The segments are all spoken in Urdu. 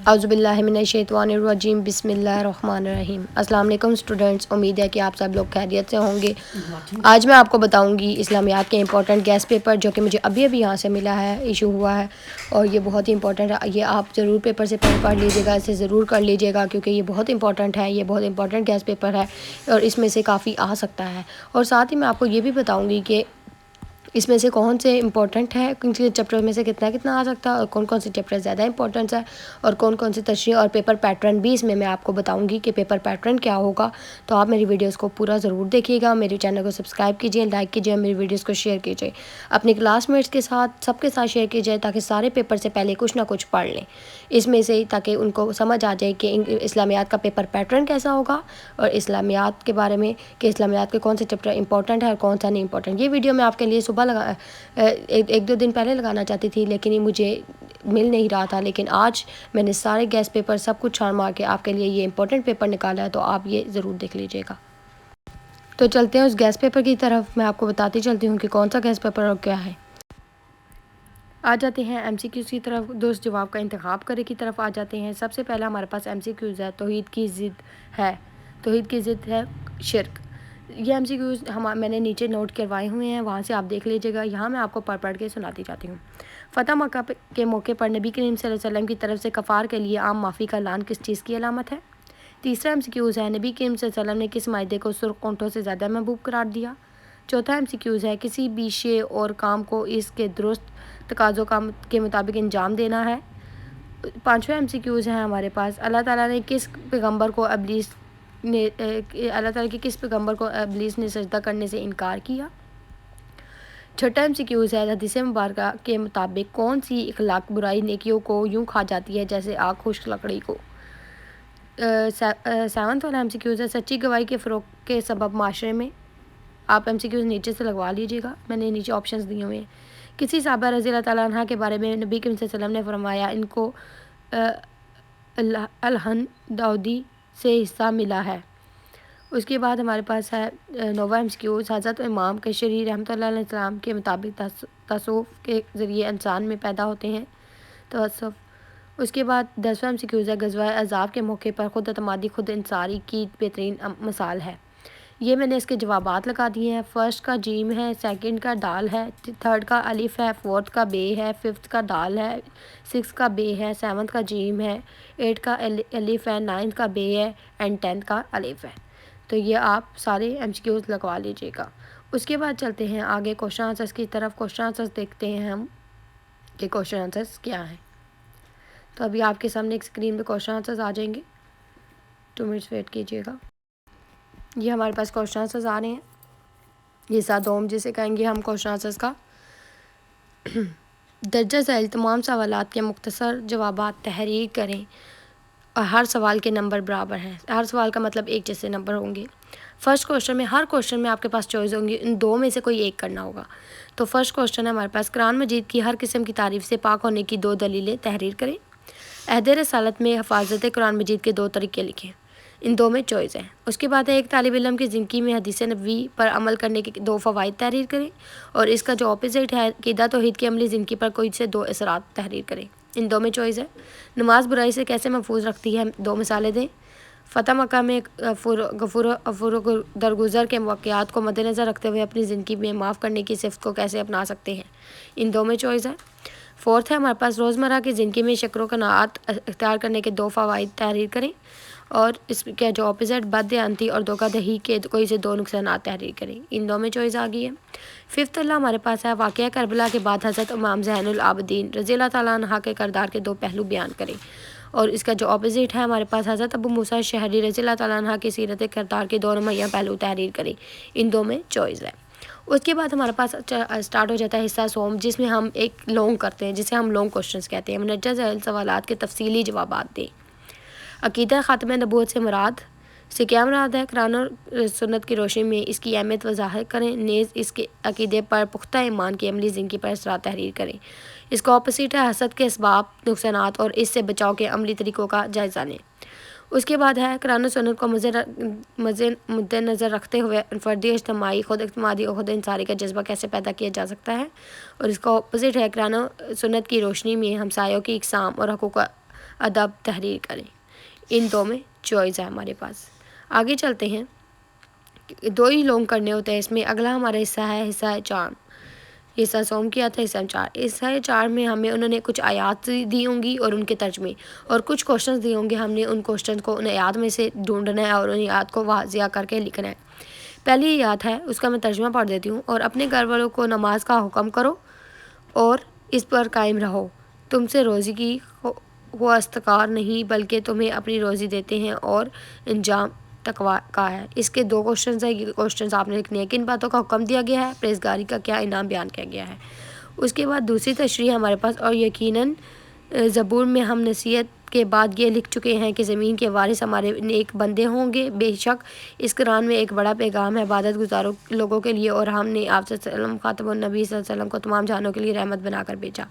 اعوذ باللہ من الشیطان الرجیم بسم اللہ الرحمن الرحیم۔ السلام علیکم اسٹوڈنٹس، امید ہے کہ آپ سب لوگ خیریت سے ہوں گے۔ آج میں آپ کو بتاؤں گی اسلامیات کے امپورٹنٹ گیس پیپر جو کہ مجھے ابھی یہاں سے ملا ہے، ایشو ہوا ہے، اور یہ بہت ہی امپورٹنٹ ہے۔ یہ آپ ضرور پیپر سے پڑھ لیجیے گا، اسے ضرور کر لیجیے گا کیونکہ یہ بہت امپورٹنٹ ہے، یہ بہت امپورٹنٹ گیس پیپر ہے اور اس میں سے کافی آ سکتا ہے۔ اور ساتھ ہی میں آپ کو یہ بھی بتاؤں گی کہ اس میں سے کون سے امپورٹنٹ ہے، کن سے چیپٹر میں سے کتنا آ سکتا ہے، اور کون کون سے چیپٹر زیادہ امپورٹنٹ ہے، اور کون کون سی تشریح اور پیپر پیٹرن بھی اس میں آپ کو بتاؤں گی کہ پیپر پیٹرن کیا ہوگا۔ تو آپ میری ویڈیوز کو پورا ضرور دیکھیے گا، میرے چینل کو سبسکرائب کیجیے، لائک کیجیے، میری ویڈیوز کو شیئر کیجیے، اپنے کلاس میٹس کے ساتھ سب کے ساتھ شیئر کیجیے تاکہ سارے پیپر سے پہلے کچھ نہ کچھ پڑھ لیں اس میں سے، تاکہ ان کو سمجھ آ جائے کہ اسلامیات کا پیپر پیٹرن کیسا ہوگا، اور اسلامیات کے بارے میں کہ اسلامیات کے کون سے چیپٹر امپورٹنٹ ہے اور کون سا نہیں امپورٹنٹ۔ یہ ویڈیو میں آپ کے لیے صبح ایک دو دن پہلے لگانا چاہتی تھی لیکن یہ مجھے مل نہیں رہا تھا، لیکن آج میں نے سارے گیس پیپر سب کچھ چھان مار کے آپ کے لیے یہ امپورٹنٹ پیپر نکالا ہے، تو آپ یہ ضرور دیکھ لیجیے گا۔ تو چلتے ہیں اس گیس پیپر کی طرف، میں آپ کو بتاتی چلتی ہوں کہ کون سا گیس پیپر اور کیا ہے۔ آ جاتے ہیں ایم سی کیوز کی طرف، درست جواب کا انتخاب کرے کی طرف آ جاتے ہیں۔ سب سے پہلا ہمارے پاس ایم سی کیوز ہے، توحید کی ضد ہے، توحید کی ضد ہے شرک۔ یہ ایم سی کیوز میں نے نیچے نوٹ کروائے ہوئے ہیں، وہاں سے آپ دیکھ لیجیے گا، یہاں میں آپ کو پڑھ کے سناتی جاتی ہوں۔ فتح مکہ کے موقع پر نبی کریم صلی اللہ علیہ وسلم کی طرف سے کفار کے لیے عام معافی کا اعلان کس چیز کی علامت ہے؟ تیسرا ایم سی کیوز ہے، نبی کریم صلی اللہ علیہ وسلم نے کس معاہدے کو سرخ اونٹوں سے زیادہ محبوب قرار دیا؟ چوتھا ایم سی کیوز ہے، کسی بھی شے اور کام کو اس کے درست تقاضوں کے مطابق انجام دینا ہے۔ پانچواں ایم سی کیوز ہے ہمارے پاس، اللہ تعالیٰ نے کس پیغمبر کو ابلیس نے سجدہ کرنے سے انکار کیا؟ چھٹا ایم سی کیوز ہے، حدیث مبارکہ کے مطابق کون سی اخلاق برائی نیکیوں کو یوں کھا جاتی ہے جیسے آگ خشک لکڑی کو؟ سیونتھ والا ایم سی کیوز ہے، سچی گواہی کے فروغ کے سبب معاشرے میں۔ آپ ایم سی کیوز نیچے سے لگوا لیجیے گا، میں نے نیچے آپشنز دیے ہوئے ہیں۔ کسی صحابہ رضی اللہ تعالیٰ عنہ کے بارے میں نبی کریم صلی اللہ علیہ وسلم نے فرمایا ان کو الہن داؤدی سے حصہ ملا ہے۔ اس کے بعد ہمارے پاس ہے نوواں ایم سی کیوز، حضرت امام کشری رحمۃ اللہ علیہ السلام کے مطابق تصوف کے ذریعے انسان میں پیدا ہوتے ہیں تصوف۔ اس کے بعد 10واں ایم سی کیوز ہے، غزوہ احزاب کے موقع پر خود اعتمادی خود انصاری کی بہترین مثال ہے۔ یہ میں نے اس کے جوابات لگا دیے ہیں۔ فرسٹ کا جیم ہے، سیکنڈ کا ڈال ہے، تھرڈ کا الف ہے، فورتھ کا بے ہے، ففتھ کا ڈال ہے، سکس کا بے ہے، سیونتھ کا جیم ہے، ایٹ کا الف ہے، نائنتھ کا بے ہے، اینڈ 10th کا الف ہے۔ تو یہ آپ سارے ایم سی کیوز لگوا لیجیے گا۔ اس کے بعد چلتے ہیں آگے کوشچن آنسرس کی طرف۔ کوشچن آنسرس دیکھتے ہیں ہم کہ کوشچن آنسرس کیا ہیں۔ تو ابھی آپ کے سامنے ایک اسکرین پہ کوشچن آنسرس آ جائیں گے، 2 منٹس ویٹ کیجیے گا۔ یہ ہمارے پاس کوشچن آنسرس آ رہے ہیں، یہ سادوم جسے کہیں گے ہم کوشچن آنسرس کا۔ درجہ ذیل تمام سوالات کے مختصر جوابات تحریر کریں اور ہر سوال کے نمبر برابر ہیں، ہر سوال کا مطلب ایک جیسے نمبر ہوں گے۔ فرسٹ کوشچن میں ہر کوشچن میں آپ کے پاس چوائس ہوں گی، ان دو میں سے کوئی ایک کرنا ہوگا۔ تو فرسٹ کوشچن ہے ہمارے پاس، قرآن مجید کی ہر قسم کی تعریف سے پاک ہونے کی 2 دلیلیں تحریر کریں۔ عہد رسالت میں حفاظت قرآن مجید کے 2 طریقے لکھیں، ان 2 میں چوائس ہے۔ اس کے بعد ہے ایک طالب علم کی زندگی میں حدیث نبوی پر عمل کرنے کے 2 فوائد تحریر کریں، اور اس کا جو اپوزٹ ہے عقیدہ توحید کی عملی زندگی پر کوئی سے 2 اثرات تحریر کریں، ان 2 میں چوائس ہے۔ نماز برائی سے کیسے محفوظ رکھتی ہے، 2 مثالیں دیں۔ فتح مکہ میں غفور درگزر کے واقعات کو مد نظر رکھتے ہوئے اپنی زندگی میں معاف کرنے کی صفت کو کیسے اپنا سکتے ہیں، ان 2 میں چوائس ہے۔ فورتھ ہے ہمارے پاس روزمرہ کی زندگی میں شکر و قناعت اختیار کرنے کے 2 فوائد تحریر کریں، اور اس کے جو اپوزٹ بددیانتی اور دھوکہ دہی کے کوئی سے 2 نقصانات تحریر کریں، ان 2 میں چوائس آ گئی ہے۔ ففتھ اللہ ہمارے پاس ہے واقعہ کربلا کے بعد حضرت امام زین العابدین رضی اللہ تعالیٰ عنہ کے کردار کے 2 پہلو بیان کریں، اور اس کا جو اپوزٹ ہے ہمارے پاس حضرت ابو موسیٰ شہری رضی اللہ تعالیٰ عنہ کی سیرت کردار کے 2 نمایاں پہلو تحریر کریں، ان 2 میں چوائس ہے۔ اس کے بعد ہمارے پاس اسٹارٹ ہو جاتا ہے حصہ سوم، جس میں ہم ایک لانگ کرتے ہیں، جسے ہم لانگ کوشچنس کہتے ہیں۔ مندرجہ ذیل سوالات کے تفصیلی جوابات دیں۔ عقیدہ خاتم نبوت سے مراد سے کیا مراد ہے؟ قرآن اور سنت کی روشنی میں اس کی اہمیت وضاحت کریں، نیز اس کے عقیدے پر پختہ ایمان کی عملی زندگی پر اثرات تحریر کریں۔ اس کا اپوزٹ ہے حسد کے اسباب، نقصانات اور اس سے بچاؤ کے عملی طریقوں کا جائزہ لیں۔ اس کے بعد ہے قرآن و سنت کو مد نظر رکھتے ہوئے فردی، اجتماعی، خود اعتمادی اور خود انحصاری کا جذبہ کیسے پیدا کیا جا سکتا ہے، اور اس کا اپوزٹ ہے قرآن و سنت کی روشنی میں ہمسایوں کی اقسام اور ادب تحریر کریں۔ ان دو میں چوائس ہے ہمارے پاس۔ آگے چلتے ہیں، دو ہی لونگ کرنے ہوتے ہیں اس میں۔ اگلا ہمارا حصہ ہے حصہ چار، حصہ سوم کیا تھا، حصہ چار۔ حصہ چار میں ہمیں انہوں نے کچھ آیات دی ہوں گی اور ان کے ترجمے اور کچھ کوشچنز دیے ہوں گے، ہم نے ان کوشچنز کو ان آیات میں سے ڈھونڈنا ہے اور ان آیات کو واضح کر کے لکھنا ہے۔ پہلی آیات ہے، اس کا میں ترجمہ پڑھ دیتی ہوں۔ اور اپنے گھر والوں کو نماز کا حکم کرو اور اس پر قائم رہو، تم سے روزی کی خواستگار نہیں بلکہ تمہیں اپنی روزی دیتے ہیں اور انجام تقویٰ کا ہے۔ اس کے دو کوشچنز ہیں، یہ کوشچنز آپ نے لکھنے ہیں۔ کن باتوں کا حکم دیا گیا ہے، پرہیزگاری کا کیا انعام بیان کیا گیا ہے۔ اس کے بعد دوسری تشریح ہمارے پاس، اور یقیناً زبور میں ہم نصیحت کے بعد یہ لکھ چکے ہیں کہ زمین کے وارث ہمارے نیک بندے ہوں گے۔ بے شک اس قرآن میں ایک بڑا پیغام ہے عبادت گزاروں لوگوں کے لیے، اور ہم نے آپ صلی اللہ علیہ وسلم خاتم النبی صلی اللہ علیہ وسلم کو تمام جہانوں کے لیے رحمت بنا کر بھیجا۔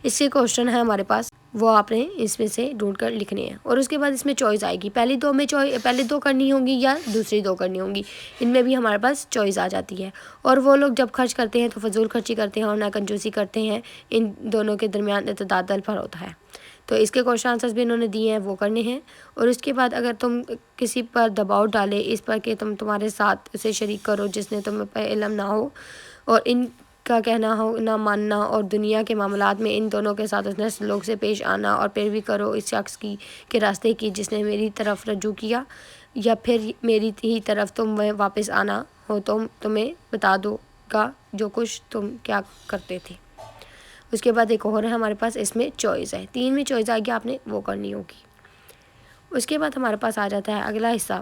اس کے کوشچن ہے ہمارے پاس، وہ آپ نے اس میں سے ڈھونڈ کر لکھنے ہیں۔ اور اس کے بعد اس میں چوائس آئے گی، پہلی دو کرنی ہوں گی یا دوسری دو کرنی ہوں گی، ان میں بھی ہمارے پاس چوائس آ جاتی ہے۔ اور وہ لوگ جب خرچ کرتے ہیں تو فضول خرچی کرتے ہیں اور نہ کنجوسی کرتے ہیں، ان دونوں کے درمیان اعتدال پر ہوتا ہے۔ تو اس کے کوشچن آنسرز بھی انہوں نے دیے ہیں، وہ کرنے ہیں۔ اور اس کے بعد اگر تم کسی پر دباؤ ڈالے اس پر کہ تم تمہارے ساتھ اسے شریک کرو جس نے تم پر علم نہ ہو اور ان کا کہنا ہو نہ ماننا، اور دنیا کے معاملات میں ان دونوں کے ساتھ حسن سلوک سے پیش آنا، اور پیروی کرو اس شخص کی کے راستے کی جس نے میری طرف رجوع کیا، یا پھر میری ہی طرف تم واپس آنا ہو تو تمہیں بتا دو گا جو کچھ تم کیا کرتے تھے۔ اس کے بعد ایک اور ہے ہمارے پاس، اس میں چوائس ہے، تین میں چوائس آئے گی، آپ نے وہ کرنی ہوگی۔ اس کے بعد ہمارے پاس آ جاتا ہے اگلا حصہ۔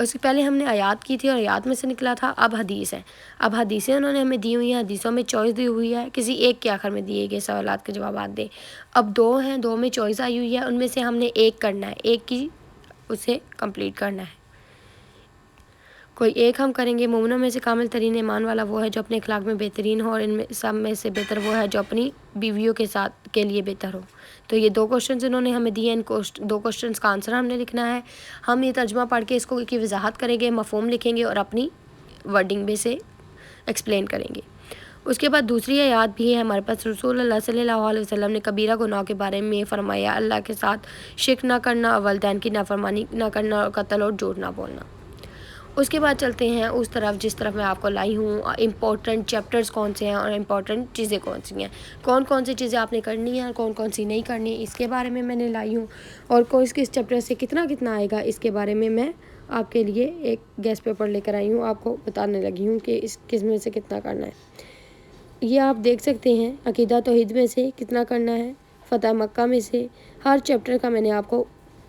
اس سے پہلے ہم نے آیات کی تھی اور آیات میں سے نکلا تھا، اب حدیث ہے۔ اب حدیثیں انہوں نے ہمیں دی ہوئی ہیں، حدیثوں میں چوائس دی ہوئی ہے، کسی ایک کے آخر میں دیے گئے سوالات کے جوابات دیں۔ اب دو ہیں، دو میں چوائس آئی ہوئی ہے، ان میں سے ہم نے ایک کرنا ہے، ایک کی اسے کمپلیٹ کرنا ہے، کوئی ایک ہم کریں گے۔ مومنوں میں سے کامل ترین ایمان والا وہ ہے جو اپنے اخلاق میں بہترین ہو، اور ان میں سب میں سے بہتر وہ ہے جو اپنی بیویوں کے لیے بہتر ہو۔ تو یہ دو کوشچنز انہوں نے ہمیں دیے، ان دو کوشچنز کا آنسر ہم نے لکھنا ہے۔ ہم یہ ترجمہ پڑھ کے اس کو کی وضاحت کریں گے، مفہوم لکھیں گے اور اپنی ورڈنگ میں سے ایکسپلین کریں گے۔ اس کے بعد دوسری آیات بھی ہے ہمارے پاس، رسول اللہ صلی اللہ علیہ وسلم نے کبیرہ گناہ کے بارے میں فرمایا، اللہ کے ساتھ شرک نہ کرنا، اور والدین کی نافرمانی نہ کرنا، اور قتل اور جھوٹ نہ بولنا۔ اس کے بعد چلتے ہیں اس طرف جس طرف میں آپ کو لائی ہوں، امپورٹنٹ چیپٹرز کون سے ہیں اور امپورٹنٹ چیزیں کون سی ہیں، کون کون سی چیزیں آپ نے کرنی ہیں اور کون کون سی نہیں کرنی، اس کے بارے میں نے لائی ہوں، اور کس چیپٹر سے کتنا آئے گا اس کے بارے میں آپ کے لیے ایک گیس پیپر لے کر آئی ہوں، آپ کو بتانے لگی ہوں کہ اس کس میں سے کتنا کرنا ہے۔ یہ آپ دیکھ سکتے ہیں، عقیدہ توحید میں سے کتنا کرنا ہے، فتح مکہ میں سے، ہر چیپٹر کا میں نے آپ کو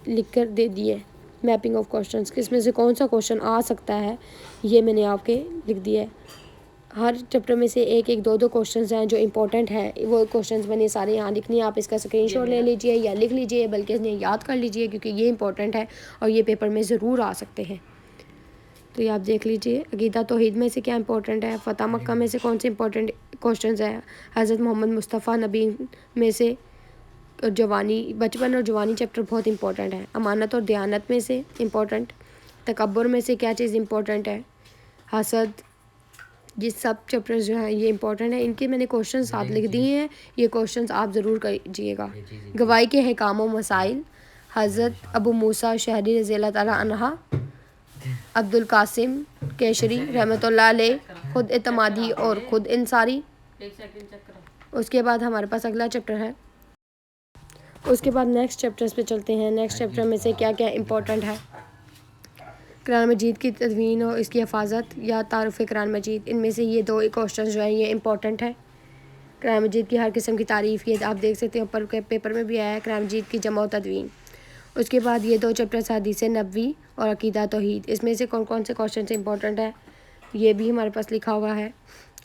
لکھ کر دے دیا ہے، میپنگ آف کوشچنس، کس میں سے کون سا کوشچن آ سکتا ہے یہ میں نے آپ کے لکھ دیا ہے۔ ہر چیپٹر میں سے ایک دو کوشچنز ہیں جو امپورٹنٹ ہیں، وہ کوشچنز میں نے سارے یہاں لکھنے ہیں، آپ اس کا اسکرین شاٹ لے لیجئے یا لکھ لیجئے، بلکہ انہیں یاد کر لیجئے کیونکہ یہ امپورٹنٹ ہے اور یہ پیپر میں ضرور آ سکتے ہیں۔ تو یہ آپ دیکھ لیجئے، عقیدہ توحید میں سے کیا امپورٹنٹ ہے، فتح مکہ میں سے کون سے امپورٹنٹ کوشچنز ہیں، حضرت محمد مصطفیٰ نبی میں سے بچپن اور جوانی چیپٹر بہت امپورٹنٹ ہے، امانت اور دیانت میں سے امپورٹنٹ، تکبر میں سے کیا چیز امپورٹنٹ ہے، حسد، یہ سب چیپٹرز جو ہیں یہ امپورٹنٹ ہیں، ان کے میں نے کوشچنز ساتھ لکھ دیے ہیں، یہ کوشچنز آپ ضرور کیجیے گا۔ گواہی کے احکام و مسائل، حضرت ابو موسیٰ شہری رضی اللہ تعالیٰ عنہ، عبد القاسم کیشری رحمۃ اللہ علیہ، خود اعتمادی اور خود انصاری۔ اس کے بعد ہمارے پاس اگلا چیپٹر ہے، اس کے بعد نیکسٹ چیپٹرز پہ چلتے ہیں، نیکسٹ چیپٹر میں سے کیا کیا امپورٹنٹ ہے، قرآن مجید کی تدوین اور اس کی حفاظت یا تعارف قرآن مجید، ان میں سے یہ دو کوشچنز جو ہیں یہ امپورٹنٹ ہے۔ قرآن مجید کی ہر قسم کی تعریف، یہ آپ دیکھ سکتے ہیں اوپر کے پیپر میں بھی آیا ہے، قرآن مجید کی جمع و تدوین۔ اس کے بعد یہ دو چیپٹرز حدیث نبوی اور عقیدہ توحید، اس میں سے کون کون سے کوشچنز امپورٹنٹ ہیں یہ بھی ہمارے پاس لکھا ہوا ہے۔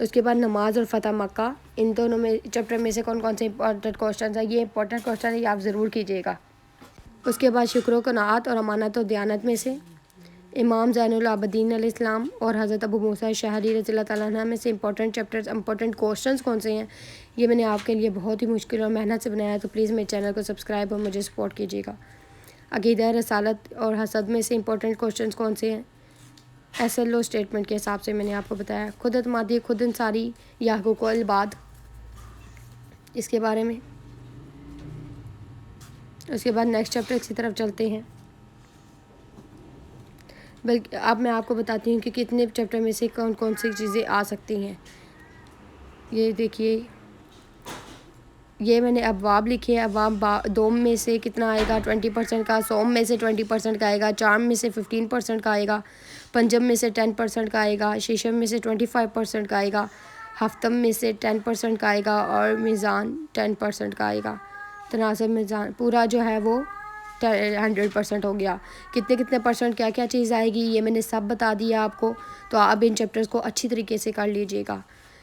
اس کے بعد نماز اور فتح مکہ، ان دونوں میں چیپٹر میں سے کون کون سے امپورٹنٹ کوشچنز ہیں، یہ امپورٹنٹ کوشچن ہے، یہ آپ ضرور کیجیے گا۔ اس کے بعد شکر و قناعت اور امانت و دیانت میں سے، امام زین العابدین علیہ السلام اور حضرت ابو موسیٰ شہری رضی اللہ تعالیٰ عنہ میں سے امپورٹنٹ چیپٹرز، امپورٹنٹ کوشچنز کون سے ہیں، یہ میں نے آپ کے لیے بہت ہی مشکل اور محنت سے بنایا ہے، تو پلیز میرے چینل کو سبسکرائب اور مجھے سپورٹ کیجیے گا۔ عقیدہ رسالت اور حسد میں سے امپورٹنٹ کوشچنز کون سے ہیں، SLO اسٹیٹمنٹ کے حساب سے میں نے آپ کو بتایا، خود اعتمادی خود انصاری یا حقوق العباد، اس کے بارے میں اس کے بعد نیکسٹ چیپٹر کی طرف چلتے ہیں. بلکہ اب میں آپ کو بتاتی ہوں کہ کتنے چیپٹر میں سے کون کون سی چیزیں آ سکتی ہیں. یہ دیکھیے، یہ میں نے ابواب لکھے ہیں. ابواب دوم میں سے کتنا آئے گا 20% کا، سوم میں سے 20% کا آئے گا، چارم میں سے 15% کا آئے گا، پنجم میں سے 10% کا آئے گا، شیشم میں سے 25% کا آئے گا، ہفتم میں سے 10% کا آئے گا، اور میزان 10% کا آئے گا. تناسب میزان پورا جو ہے وہ 100% ہو گیا. کتنے کتنے پرسنٹ کیا کیا چیز آئے گی یہ میں نے سب بتا دیا آپ کو. تو آپ ان چیپٹرز کو اچھی طریقے سے کر لیجیے گا.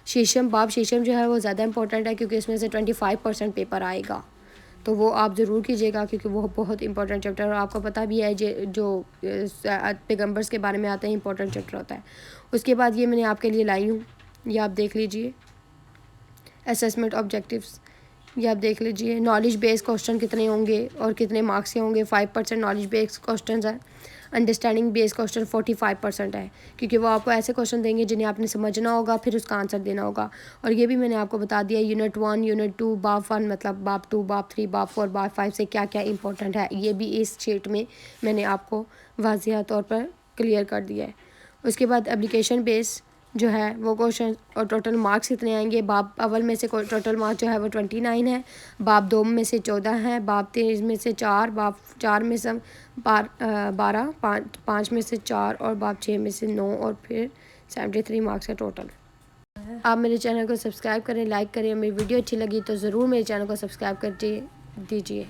شیشم، باب شیشم جو ہے وہ زیادہ امپورٹنٹ ہے کیونکہ اس میں سے 25% پیپر آئے گا. تو وہ آپ ضرور کیجیے گا کیونکہ وہ بہت امپورٹنٹ چیپٹر ہے، اور آپ کو پتہ بھی ہے جو پیغمبرز کے بارے میں آتے ہیں امپورٹنٹ چیپٹر ہوتا ہے. اس کے بعد یہ میں نے آپ کے لیے لائی ہوں، یہ آپ دیکھ لیجئے. اسیسمنٹ آبجیکٹیوز یہ آپ دیکھ لیجئے. نالج بیس کوسچن کتنے ہوں گے اور کتنے مارکس کے ہوں گے. 5% نالج بیس کوسچنز ہیں. انڈرسٹینڈنگ بیس کوسچن 45% ہے کیونکہ وہ آپ کو ایسے کوسچن دیں گے جنہیں آپ نے سمجھنا ہوگا، پھر اس کا آنسر دینا ہوگا. اور یہ بھی میں نے آپ کو بتا دیا یونٹ 1 یونٹ 2 باب 1 مطلب باب 2 باب 3 باب 4 باب 5 سے کیا کیا امپورٹنٹ ہے، یہ بھی اس شیٹ میں نے آپ کو واضح طور پر کلیئر کر دیا ہے. اس کے بعد اپلیکیشن بیس جو ہے وہ کوشچن اور ٹوٹل مارکس کتنے آئیں گے. باب اول میں سے ٹوٹل مارکس جو ہے وہ 29 ہے، باب 2 میں سے 14 ہے، باب 3 میں سے 4، باب 4 میں سے 12، 5 میں سے 4 اور باب 6 میں سے 9 اور پھر 73 مارکس کا ٹوٹل. آپ میرے چینل کو سبسکرائب کریں، لائک کریں. میری ویڈیو اچھی لگی تو ضرور میرے چینل کو سبسکرائب کر دیجیے.